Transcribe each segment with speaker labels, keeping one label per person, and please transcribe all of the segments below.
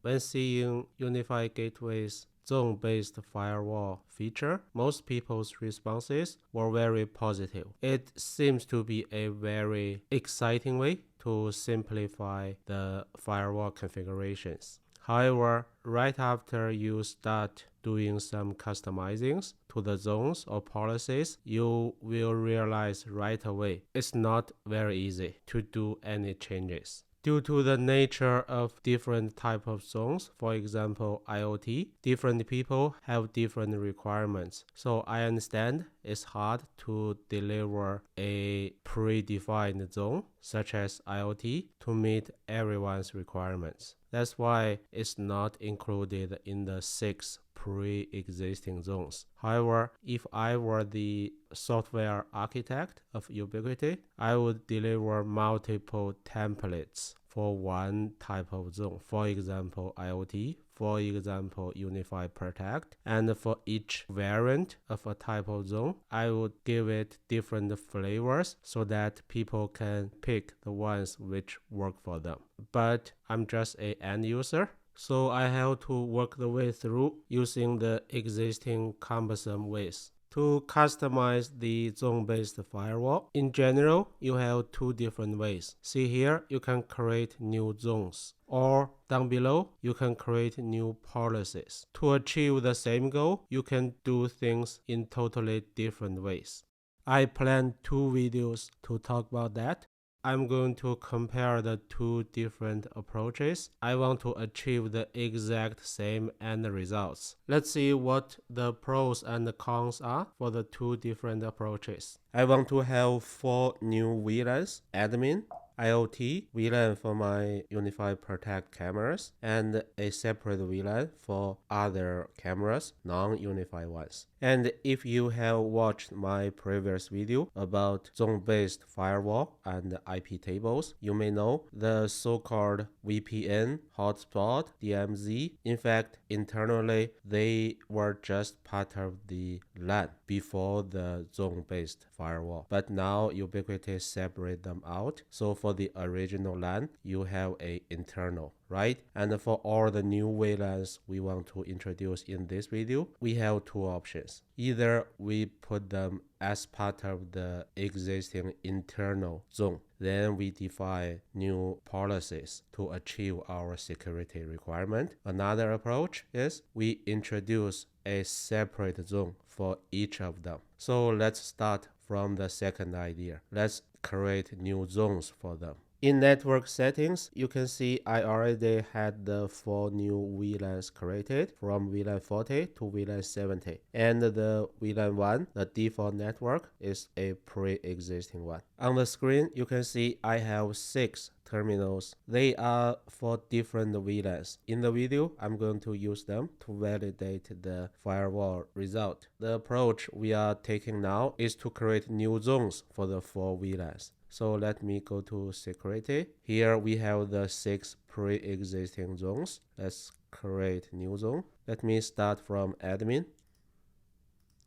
Speaker 1: When seeing UniFi Gateway's zone-based firewall feature, most people's responses were very positive. It seems to be a very exciting way to simplify the firewall configurations. However, right after you start doing some customizings to the zones or policies, you will realize right away it's not very easy to do any changes. Due to the nature of different type of zones, for example IoT, different people have different requirements. So I understand it's hard to deliver a predefined zone such as IoT to meet everyone's requirements. That's why it's not included in the 6 pre-existing zones. However, if I were the software architect of Ubiquiti, I would deliver multiple templates for one type of zone. For example, IoT, for example, UniFi Protect, and for each variant of a type of zone, I would give it different flavors so that people can pick the ones which work for them. But I'm just an end user, so I have to work the way through using the existing cumbersome ways. To customize the zone-based firewall, in general, you have 2 different ways. See here, you can create new zones, or down below, you can create new policies. To achieve the same goal, you can do things in totally different ways. I plan 2 videos to talk about that. I'm going to compare the 2 different approaches. I want to achieve the exact same end results. Let's see what the pros and the cons are for the 2 different approaches. I want to have 4 new VLANs, admin, IoT, VLAN for my UniFi Protect cameras, and a separate VLAN for other cameras, non-UniFi ones. And if you have watched my previous video about zone-based firewall and iptables, you may know the so-called VPN, hotspot, DMZ. In fact, internally, they were just part of the LAN before the zone-based firewall. But now Ubiquiti separate them out. So for the original LAN, you have a internal, right? And for all the new VLANs we want to introduce in this video, we have 2 options. Either we put them as part of the existing internal zone, then we define new policies to achieve our security requirement. Another approach is we introduce a separate zone for each of them. So let's start from the second idea. Let's create new zones for them. In network settings, you can see I already had the 4 new VLANs created from VLAN 40 to VLAN 70. And the VLAN 1, the default network, is a pre-existing one. On the screen, you can see I have 6 terminals. They are for different VLANs. In the video, I'm going to use them to validate the firewall result. The approach we are taking now is to create new zones for the 4 VLANs. So let me go to security. Here we have the 6 pre-existing zones. Let's create new zone. Let me start from admin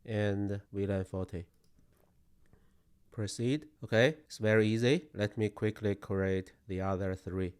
Speaker 1: and VLAN 40. Proceed. Okay, it's very easy. Let me quickly create the other 3.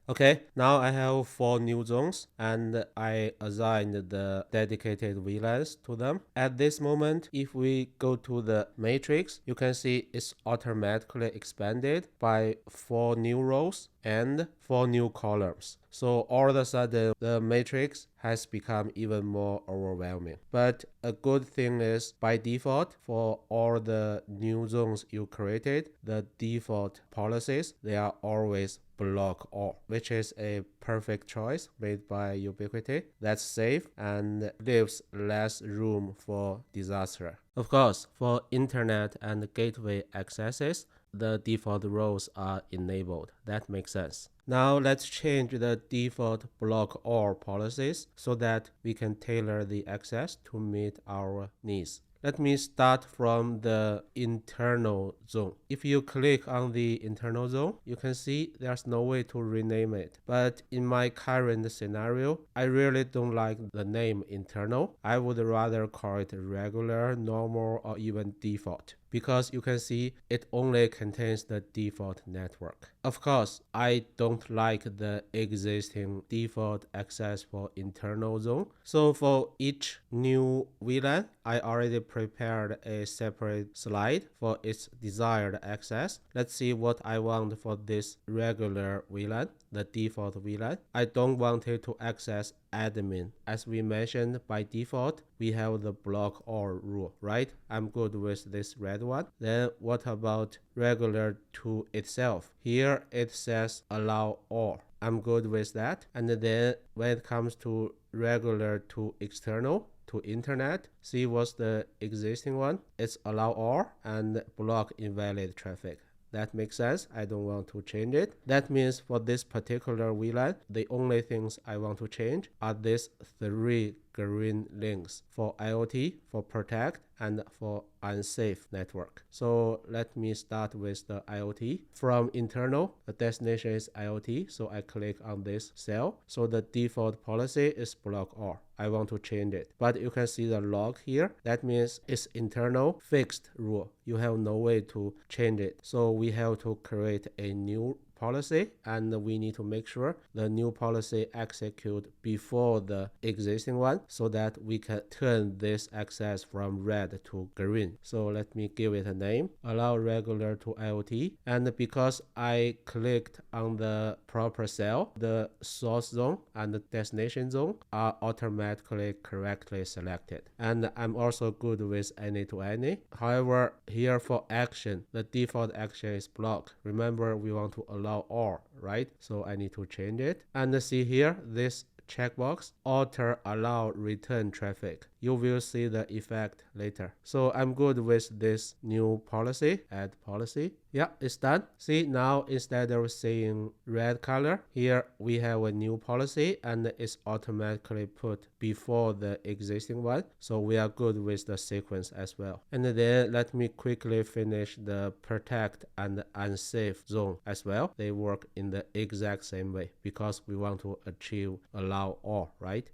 Speaker 1: Okay, now I have 4 new zones and I assigned the dedicated VLANs to them. At this moment, if we go to the matrix, you can see it's automatically expanded by 4 new rows and 4 new columns. So all of a sudden, the matrix has become even more overwhelming. But a good thing is, by default, for all the new zones you created, the default policies, they are always block all, which is a perfect choice made by Ubiquiti. That's safe and leaves less room for disaster. Of course, for internet and gateway accesses, the default roles are enabled. That makes sense. Now let's change the default block all policies so that we can tailor the access to meet our needs. Let me start from the internal zone. If you click on the internal zone, you can see there's no way to rename it. But in my current scenario, I really don't like the name internal. I would rather call it regular, normal, or even default. because you can see it only contains the default network. Of course, I don't like the existing default access for internal zone. So for each new VLAN, I already prepared a separate slide for its desired access. Let's see what I want for this regular VLAN, the default VLAN. I don't want it to access admin. As we mentioned, by default, we have the block all rule, right? I'm good with this red one. Then what about regular to itself? Here it says allow all. I'm good with that. And then when it comes to regular to external, to internet, see what's the existing one? It's allow all and block invalid traffic. That makes sense. I don't want to change it. That means for this particular VLAN, the only things I want to change are these 3 green links for IoT, for protect, and for unsafe network. So let me start with the IoT. From internal, the destination is IoT, so I click on this cell. So the default policy is block all. I want to change it, but you can see the log here. That means it's internal fixed rule. You have no way to change it. So we have to create a new policy, and we need to make sure the new policy execute before the existing one so that we can turn this access from red to green. So let me give it a name, allow regular to IoT. And because I clicked on the proper cell, the source zone and the destination zone are automatically correctly selected. And I'm also good with any to any. However, here for action, the default action is block. Remember, we want to allow all, right? So I need to change it. And see here, this checkbox, alter allow return traffic. You will see the effect later. So I'm good with this new policy, add policy. Yeah, it's done. See, now instead of saying red color, here we have a new policy and it's automatically put before the existing one. So we are good with the sequence as well. And then let me quickly finish the protect and unsafe zone as well. They work in the exact same way because we want to achieve allow all, right?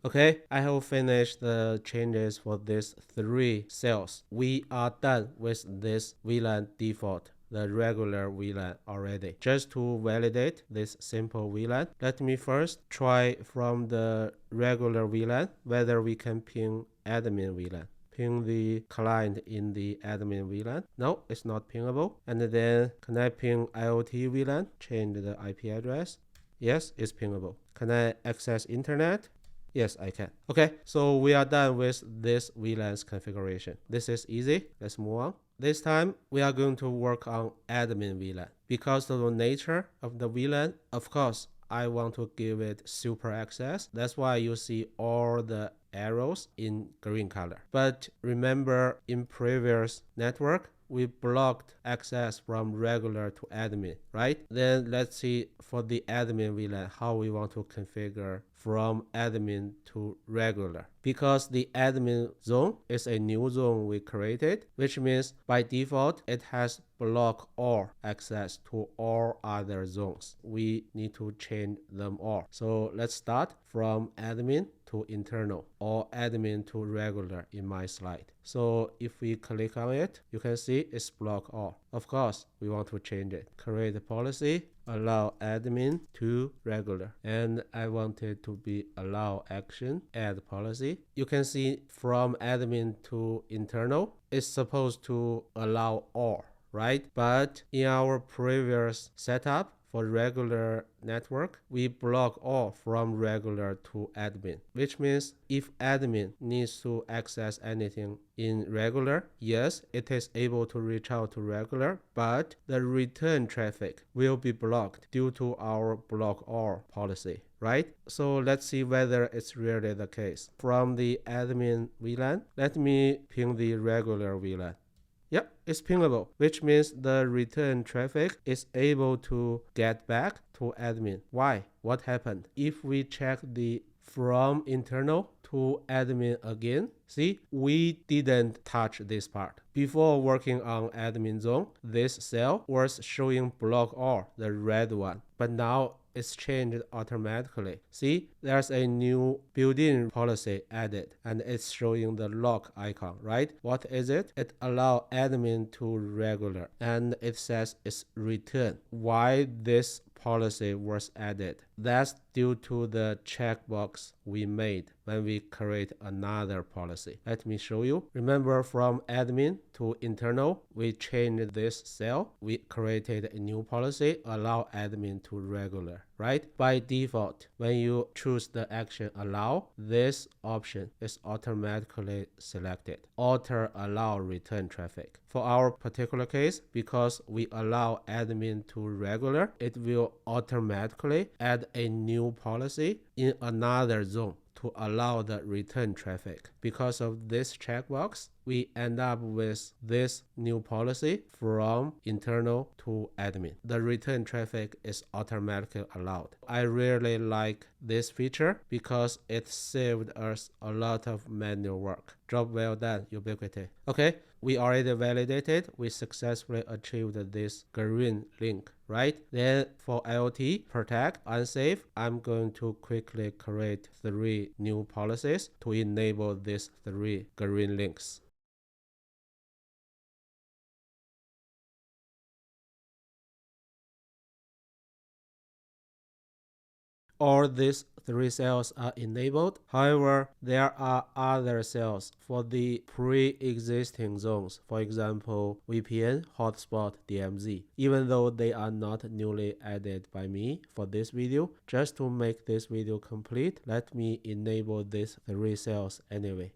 Speaker 1: Okay, I have finished the changes for these 3 cells. We are done with this VLAN default, the regular VLAN already. Just to validate this simple VLAN, let me first try from the regular VLAN whether we can ping admin VLAN. Ping the client in the admin VLAN. No, it's not pingable. And then can I ping IoT VLAN? Change the IP address. Yes, it's pingable. Can I access internet? Yes, I can. Okay, so we are done with this VLAN's configuration. This is easy. Let's move on. This time, we are going to work on admin VLAN. Because of the nature of the VLAN, of course, I want to give it super access. That's why you see all the arrows in green color. But remember, in previous network, we blocked access from regular to admin, right? Then let's see for the admin VLAN how we want to configure from admin to regular. Because the admin zone is a new zone we created, which means by default it has block all access to all other zones. We need to change them all. So let's start from admin to internal or admin to regular in my slide. So if we click on it, you can see it's block all. Of course, we want to change it. Create a policy, allow admin to regular. And I want it to be allow action, add policy. You can see from admin to internal, it's supposed to allow all, right? But in our previous setup, for regular network, we block all from regular to admin, which means if admin needs to access anything in regular, yes, it is able to reach out to regular, but the return traffic will be blocked due to our block all policy, right? So let's see whether it's really the case. From the admin VLAN, let me ping the regular VLAN. Yep, it's pingable, which means the return traffic is able to get back to admin. Why? What happened? If we check the from internal to admin again, see, we didn't touch this part. Before working on admin zone, this cell was showing block all, the red one. but now it's changed automatically. See, there's a new built-in policy added, and it's showing the lock icon, right? What is it? It allows admin to regular, and it says it's return. Why this policy was added? That's due to the checkbox we made when we create another policy. Let me show you. Remember, from admin to internal, we changed this cell. We created a new policy, allow admin to regular, right? By default, when you choose the action allow, this option is automatically selected. Auto allow return traffic. For our particular case, because we allow admin to regular, it will automatically add a new policy in another zone to allow the return traffic. Because of this checkbox, we end up with this new policy from internal to admin. The return traffic is automatically allowed. I really like this feature because it saved us a lot of manual work. Job well done, Ubiquiti. Okay, we already validated. We successfully achieved this green link, right? Then for IoT, protect, unsafe, I'm going to quickly create 3 new policies to enable these 3 green links. All these 3 cells are enabled. However, there are other cells for the pre-existing zones, for example, VPN, hotspot, DMZ. Even though they are not newly added by me for this video, just to make this video complete, let me enable these 3 cells anyway.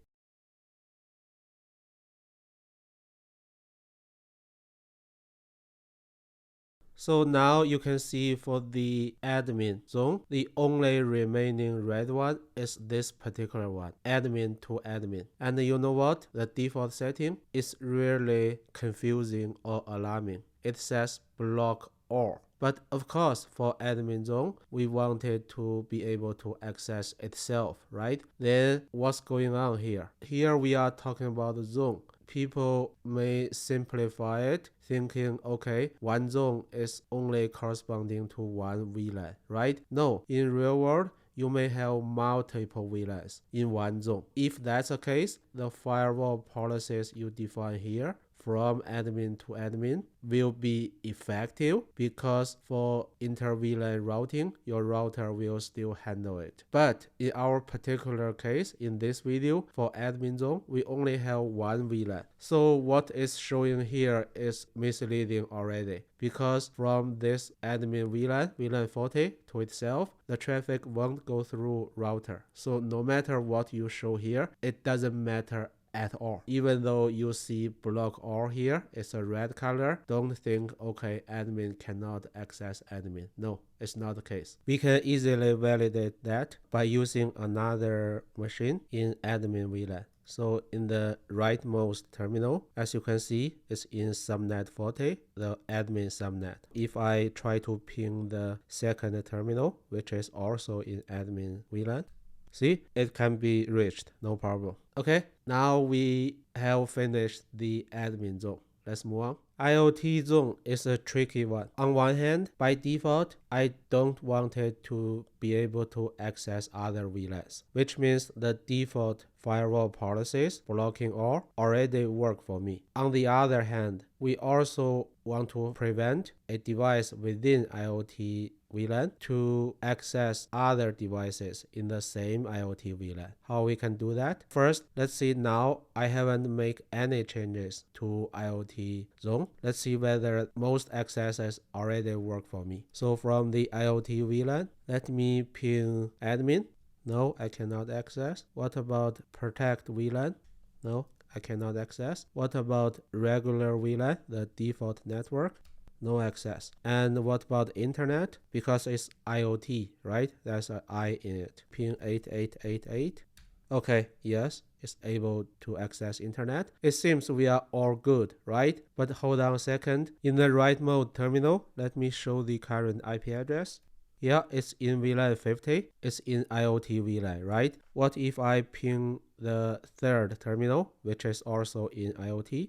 Speaker 1: So now you can see for the admin zone, the only remaining red one is this particular one, admin to admin. And you know what? The default setting is really confusing or alarming. It says block all. But of course, for admin zone, we wanted to be able to access itself, right? Then what's going on here? Here we are talking about the zone. People may simplify it, thinking, okay, one zone is only corresponding to one VLAN, right? No, in real world, you may have multiple VLANs in one zone. If that's the case, the firewall policies you define here from admin to admin will be effective, because for inter-VLAN routing, your router will still handle it. But in our particular case, in this video, for admin zone, we only have one VLAN. So what is showing here is misleading already, because from this admin VLAN 40 to itself, the traffic won't go through router. So no matter what you show here, it doesn't matter at all. Even though you see block all here, it's a red color, don't think, okay, admin cannot access admin. No, it's not the case. We can easily validate that by using another machine in admin VLAN. So in the rightmost terminal, as you can see, it's in subnet 40, the admin subnet. If I try to ping the second terminal, which is also in admin VLAN, see, it can be reached, no problem. Okay, now we have finished the admin zone. Let's move on. IoT zone is a tricky one. On one hand, by default, I don't want it to be able to access other VLANs, which means the default firewall policies blocking all already work for me. On the other hand, we also want to prevent a device within IoT VLAN to access other devices in the same IoT VLAN. How we can do that? First, let's see, now I haven't made any changes to IoT zone. Let's see whether most accesses already work for me. So from the IoT VLAN, let me ping admin. No, I cannot access. What about protect VLAN? No, I cannot access. What about regular VLAN, the default network? No access. And what about internet? Because it's IoT, right? There's an I in it. Ping 8888. Okay, yes, it's able to access internet. It seems we are all good, right? But hold on a second. In the right mode terminal, let me show the current IP address. Yeah, it's in VLAN 50. It's in IoT VLAN, right? What if I ping the third terminal, which is also in IoT?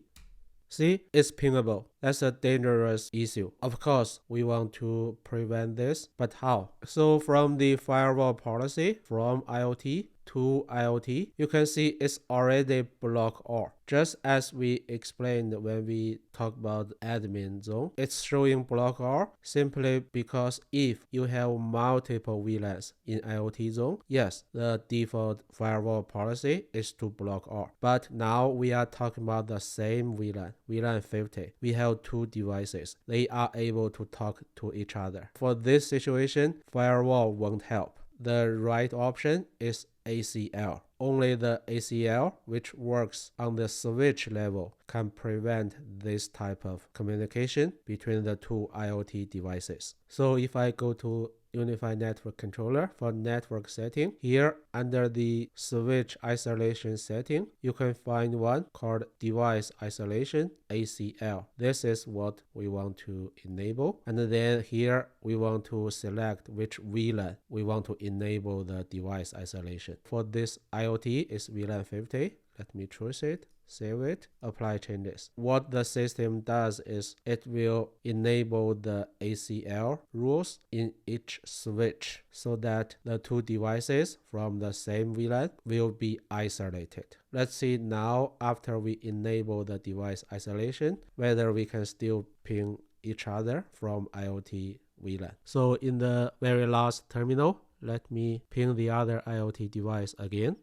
Speaker 1: See, it's pingable. That's a dangerous issue. Of course, we want to prevent this, but how? So from the firewall policy, from IoT to IoT, you can see it's already block all. Just as we explained when we talked about admin zone, it's showing block all simply because if you have multiple VLANs in IoT zone, yes, the default firewall policy is to block all. But now we are talking about the same VLAN, VLAN 50. We have two devices. They are able to talk to each other. For this situation, firewall won't help. The right option is ACL. Only the ACL, which works on the switch level, can prevent this type of communication between the two IoT devices. So if I go to UniFi Network Controller for network setting, here under the switch isolation setting, you can find one called device isolation ACL. This is what we want to enable. And then here we want to select which VLAN we want to enable the device isolation. For this IoT is VLAN 50. Let me choose it. Save it, apply changes. What the system does is it will enable the ACL rules in each switch so that the two devices from the same VLAN will be isolated. Let's see now after we enable the device isolation whether we can still ping each other from IoT VLAN. So in the very last terminal, let me ping the other IoT device again.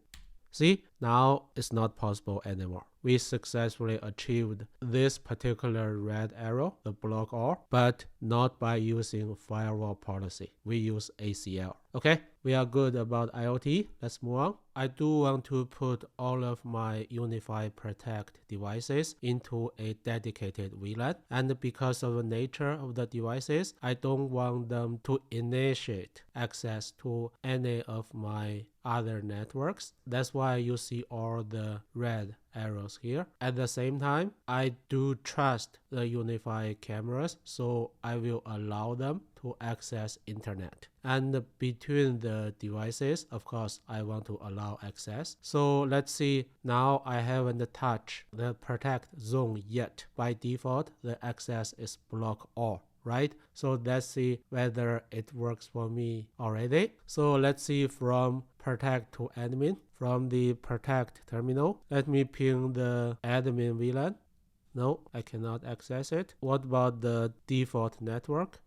Speaker 1: See, now it's not possible anymore. We successfully achieved this particular red arrow, the block all, but not by using firewall policy. We use ACL. Okay, we are good about IoT. Let's move on. I do want to put all of my UniFi Protect devices into a dedicated VLAN. And because of the nature of the devices, I don't want them to initiate access to any of my other networks. That's why you see all the red arrows here. At the same time, I do trust the UniFi cameras, so I will allow them to access internet. And between the devices, of course, I want to allow access. So let's see, now I haven't touched the protect zone yet. By default, the access is block all, right? So let's see whether it works for me already. So let's see from protect to admin. From the protect terminal, let me ping the admin VLAN. No, I cannot access it. What about the default network?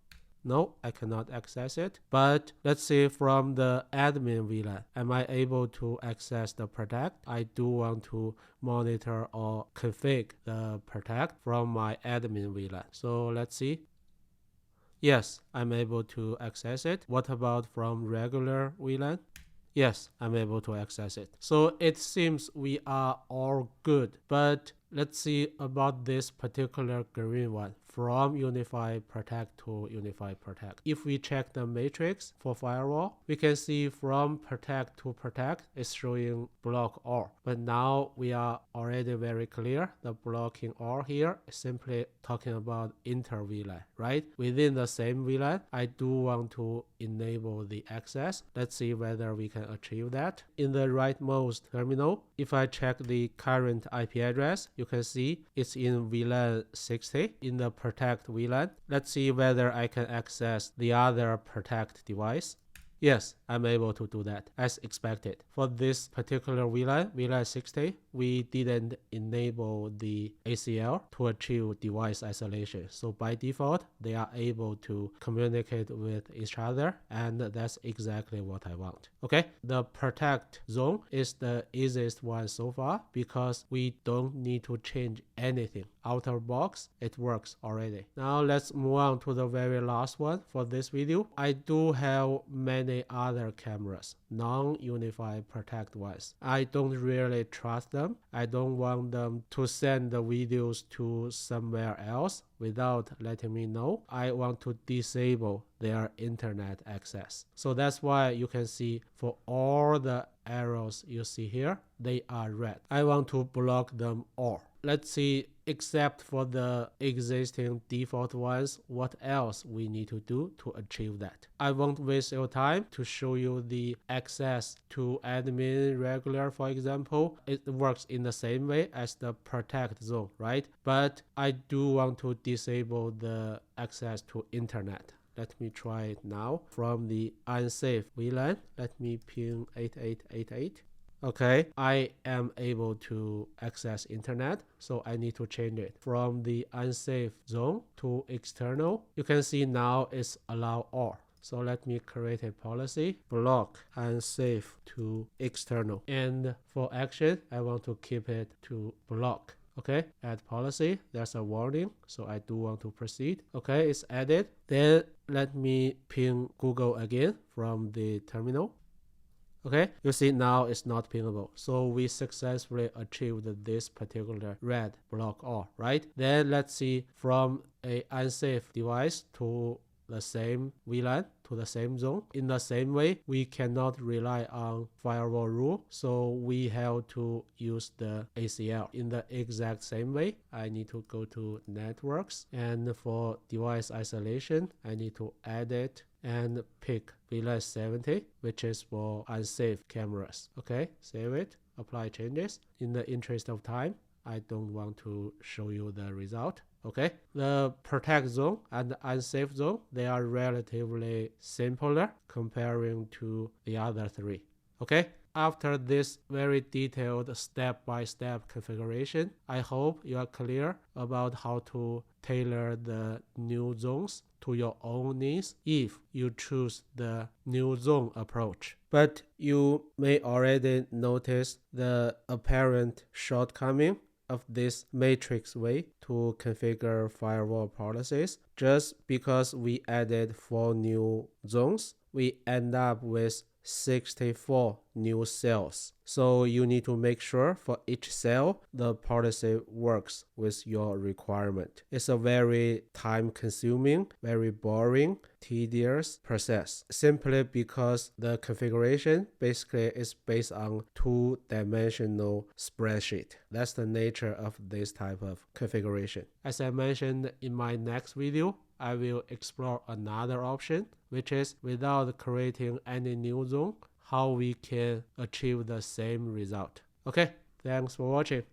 Speaker 1: No, I cannot access it. But let's see from the admin VLAN, am I able to access the protect? I do want to monitor or configure the protect from my admin VLAN. So let's see. Yes, I'm able to access it. What about from regular VLAN? Yes, I'm able to access it. So it seems we are all good. But let's see about this particular green one. From UniFi Protect to UniFi Protect. If we check the matrix for firewall, we can see from Protect to Protect is showing block all. But now we are already very clear. The blocking all here is simply talking about inter VLAN, right? Within the same VLAN, I do want to enable the access. Let's see whether we can achieve that. In the rightmost terminal, if I check the current IP address, you can see it's in VLAN 60 in the protect VLAN. Let's see whether I can access the other protect device. Yes, I'm able to do that as expected. For this particular VLAN, VLAN 60, we didn't enable the ACL to achieve device isolation. So by default, they are able to communicate with each other, and that's exactly what I want. Okay, the protect zone is the easiest one so far because we don't need to change anything. Outer box, it works already. Now let's move on to the very last one for this video. I do have many other cameras, non-UniFi Protect ones. I don't really trust them. I don't want them to send the videos to somewhere else without letting me know. I want to disable their internet access. So that's why you can see for all the arrows you see here, they are red. I want to block them all. Let's see except for the existing default ones, what else we need to do to achieve that. I won't waste your time to show you the access to admin regular, for example. It works in the same way as the protect zone, right? But I do want to disable the access to internet. Let me try it now. From the unsafe VLAN, let me ping 8888. Okay, I am able to access internet, so I need to change it from the unsafe zone to external. You can see now it's allow all. So let me create a policy, block unsafe to external. And for action, I want to keep it to block. Okay, add policy. There's a warning, so I do want to proceed. Okay, it's added. Then let me ping Google again from the terminal. Okay, you see now it's not pingable. So we successfully achieved this particular red block all, right? Then let's see from a unsafe device to the same VLAN to the same zone. In the same way, we cannot rely on firewall rule, so we have to use the ACL. In the exact same way, I need to go to networks, and for device isolation, I need to add it and pick VLAN 70, which is for unsafe cameras. Okay, save it, apply changes. In the interest of time, I don't want to show you the result. Okay, the protect zone and the unsafe zone, they are relatively simpler comparing to the other three. Okay, after this very detailed step-by-step configuration, I hope you are clear about how to tailor the new zones to your own needs if you choose the new zone approach. But you may already notice the apparent shortcoming of this matrix way to configure firewall policies. Just because we added 4 new zones, we end up with 64 new cells. So you need to make sure for each cell the policy works with your requirement. It's a very time consuming, very boring, tedious process, simply because the configuration basically is based on 2-dimensional spreadsheet. That's the nature of this type of configuration. As I mentioned in my next video, I will explore another option, which is without creating any new zone, how we can achieve the same result. Okay, thanks for watching.